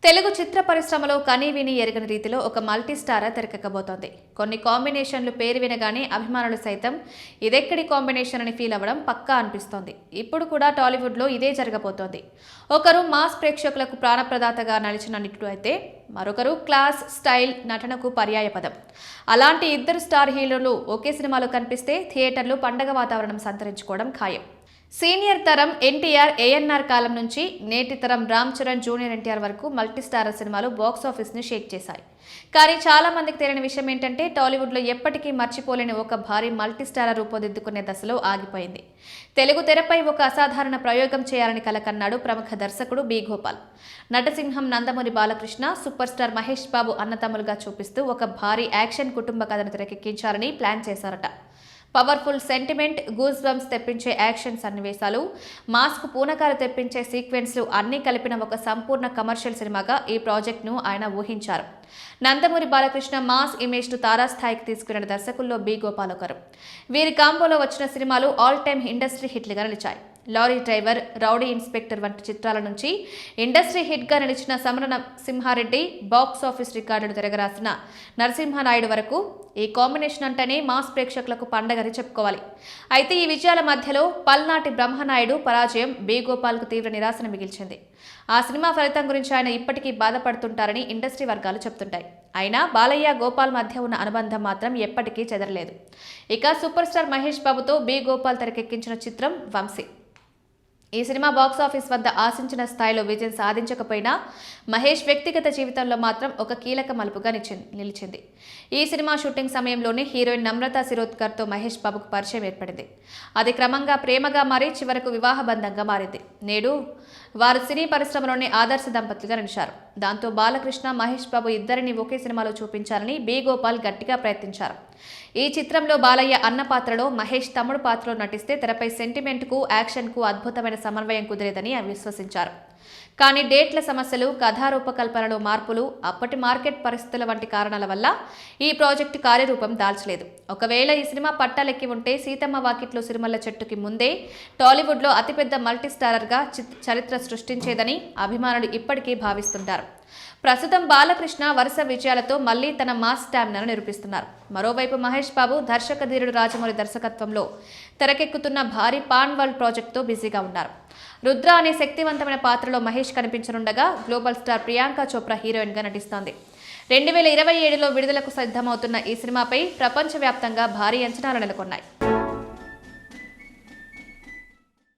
తెలుగు చిత్ర పరిశ్రమలో కనీవిని ఎరగని రీతిలో ఒక మల్టీ స్టారర్ తెరకెక్కబోతోంది. కొన్ని కాంబినేషన్లు పేరు వినగానే అభిమానులు సైతం ఇదెక్కడి కాంబినేషన్ అని ఫీల్ అవ్వడం పక్కా అనిపిస్తోంది. ఇప్పుడు కూడా టాలీవుడ్లో ఇదే జరగబోతోంది. ఒకరు మాస్ ప్రేక్షకులకు ప్రాణప్రదాతగా నిలిచిన నటుడు అయితే మరొకరు క్లాస్, స్టైల్, నటనకు పర్యాయపదం. అలాంటి ఇద్దరు స్టార్ హీరోలు ఒకే సినిమాలో కనిపిస్తే థియేటర్లు పండగ వాతావరణం సంతరించుకోవడం ఖాయం. సీనియర్ తరం ఎన్టీఆర్, ఏఎన్ఆర్ కాలం నుంచి నేటి తరం రామ్ చరణ్, జూనియర్ ఎన్టీఆర్ వరకు మల్టీస్టారర్ సినిమాలు బాక్సాఫీస్ని షేక్ చేశాయి. కానీ చాలా మందికి తెలియని విషయం ఏంటంటే టాలీవుడ్లో ఎప్పటికీ మర్చిపోలేని ఒక భారీ మల్టీస్టారర్ రూపొదిద్దుకునే దశలో ఆగిపోయింది. తెలుగు తెరపై ఒక అసాధారణ ప్రయోగం చేయాలని కలకన్నాడు ప్రముఖ దర్శకుడు బి. గోపాల్. నటసింహం నందమూరి బాలకృష్ణ, సూపర్ స్టార్ మహేష్ బాబు అన్నతమ్ములుగా చూపిస్తూ ఒక భారీ యాక్షన్ కుటుంబ కథను తెరకెక్కించాలని ప్లాన్ చేశారట. పవర్ఫుల్ సెంటిమెంట్, గూస్ బంప్స్ తెప్పించే యాక్షన్ సన్నివేశాలు, మాస్కు పూనకాలు తెప్పించే సీక్వెన్స్లు అన్నీ కలిపిన ఒక సంపూర్ణ కమర్షియల్ సినిమాగా ఈ ప్రాజెక్ట్ను ఆయన ఊహించారు. నందమూరి బాలకృష్ణ మాస్ ఇమేజ్ను తారాస్థాయికి తీసుకున్న దర్శకుల్లో బి. గోపాల్ ఒకరు. వీరి కాంబోలో వచ్చిన సినిమాలు ఆల్ టైమ్ ఇండస్ట్రీ హిట్లుగా నిలిచాయి. లారీ డ్రైవర్, రౌడీ ఇన్స్పెక్టర్ వంటి చిత్రాల నుంచి ఇండస్ట్రీ హిట్గా నిలిచిన సమర సింహారెడ్డి, బాక్స్ ఆఫీస్ రికార్డులు తిరగరాసిన నరసింహనాయుడు వరకు ఈ కాంబినేషన్ అంటేనే మాస్ ప్రేక్షకులకు పండగని చెప్పుకోవాలి. అయితే ఈ విజయాల మధ్యలో పల్నాటి బ్రహ్మనాయుడు పరాజయం బి. గోపాల్కు తీవ్ర నిరాశను మిగిల్చింది. ఆ సినిమా ఫలితం గురించి ఆయన ఇప్పటికీ బాధపడుతుంటారని ఇండస్ట్రీ వర్గాలు చెబుతుంటాయి. అయినా బాలయ్య, గోపాల్ మధ్య ఉన్న అనుబంధం మాత్రం ఎప్పటికీ చెదరలేదు. ఇక సూపర్ స్టార్ మహేష్ బాబుతో బి. గోపాల్ తెరకెక్కించిన చిత్రం వంశీ. ఈ సినిమా బాక్సాఫీస్ వద్ద ఆశించిన స్థాయిలో విజయం సాధించకపోయినా మహేష్ వ్యక్తిగత జీవితంలో మాత్రం ఒక కీలక మలుపుగా నిలిచింది. ఈ సినిమా షూటింగ్ సమయంలోనే హీరోయిన్ నమ్రతా శిరోద్కర్తో మహేష్ బాబుకు పరిచయం ఏర్పడింది. అది క్రమంగా ప్రేమగా మారి చివరకు వివాహ బంధంగా మారింది. నేడు వారు సినీ పరిశ్రమలోనే ఆదర్శ దంపతులుగా నిలిచారు. దాంతో బాలకృష్ణ, మహేష్ బాబు ఇద్దరిని ఒకే సినిమాలో చూపించాలని బి. గోపాల్ గట్టిగా ప్రయత్నించారు. ఈ చిత్రంలో బాలయ్య అన్న పాత్రలో, మహేష్ తమ్ముడు పాత్రలో నటిస్తే తెరపై సెంటిమెంట్కు, యాక్షన్కు అద్భుతమైన సమన్వయం కుదిరేదని విశ్వసించారు. కానీ డేట్ల సమస్యలు, కథారూపకల్పనలో మార్పులు, అప్పటి మార్కెట్ పరిస్థితుల వంటి కారణాల వల్ల ఈ ప్రాజెక్టు కార్యరూపం దాల్చలేదు. ఒకవేళ ఈ సినిమా పట్టాలెక్కి ఉంటే సీతమ్మ వాకిట్లో సిరిమల్ల చెట్టుకి ముందే టాలీవుడ్లో అతిపెద్ద మల్టీస్టారర్గా చరిత్ర సృష్టించేదని అభిమానులు ఇప్పటికీ భావిస్తుంటారు. ప్రస్తుతం బాలకృష్ణ వరుస విజయాలతో మళ్లీ తన మాస్ స్టామినాను నిరూపిస్తున్నారు. మరోవైపు మహేష్ బాబు దర్శక ధీరుడు రాజమౌళి దర్శకత్వంలో తెరకెక్కుతున్న భారీ పాన్ వరల్డ్ ప్రాజెక్టుతో బిజీగా ఉన్నారు. రుద్ర అనే శక్తివంతమైన పాత్రలో మహేష్ కనిపించనుండగా గ్లోబల్ స్టార్ ప్రియాంక చోప్రా హీరోయిన్గా నటిస్తోంది. 2027లో విడుదలకు సిద్ధమవుతున్న ఈ సినిమాపై ప్రపంచవ్యాప్తంగా భారీ అంచనాలు నెలకొన్నాయి.